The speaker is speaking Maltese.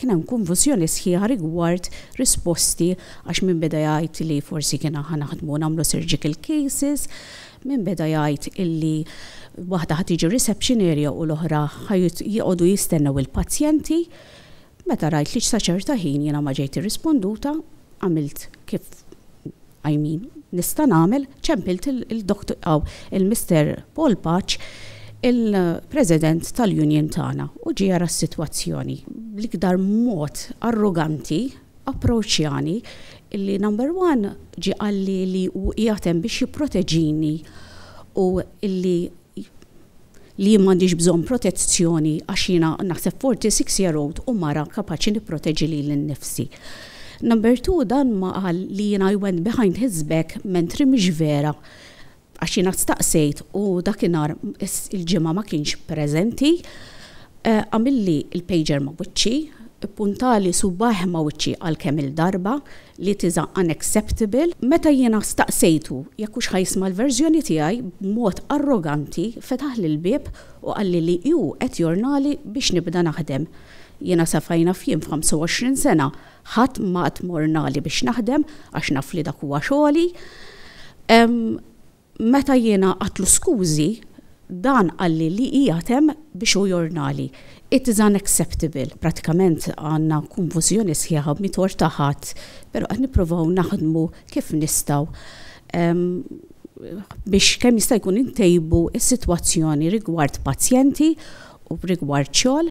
kien hemm konfużjoni sħiħa rigward risposti għax min beda jgħid li forsi kien naħdmu nagħmlu surgical cases, min beda jgħid illi waħda ħad tiġi reception area u l-oħra jqogħdu jistennew il-pazjenti. Meta rajt li sa ċerta ħin jiena ma ġejt irrisponduta, għamilt kif nista' nagħmel, ċempilt il-doktor il-Mr. Paul Patch, il-President tal-Union tagħna, u ġie jara s-sitwazzjoni bl-iktar mod arroganti, approċċjani, illi number one ġie qalli li hu qiegħed biex jipproteġini u illi m'għandix bżonn protezzjoni għax jiena naħseb 46-year-old u mara kapaċi nipproteġi lili nnifsi. Number two, dan ma qal li I went behind his back mentri mhix vera għax jiena staqsejt u dakinhar il-ġimgħa ma kienx preżenti, għamilli il-pager ma' wiċċi, puntali subaħ ma' wiċċi għalkemm il-darba li tiża unacceptable. Meta jiena staqsejtu jekk hux ħajsma l-verżjoni tiegħi b'mod arroganti fetaħ li l-bieb u qalli li ju qed jornali biex nibda naħdem. Jiena safajna f'jiem f'25 sena ħadd ma qatt mornali biex naħdem għax naf li dak huwa xogħli. Meta jiena għatlu skużi, dan qalli li qiegħed biex hu jornali. It is unacceptable. Pratikament għandna konfużjoni sħiħa b'mitor ta' ħadd, però qed nippruvaw naħdmu kif nistgħu biex kemm jista' jkun intejbu s-sitwazzjoni rigward pazjenti u rigward xogħol.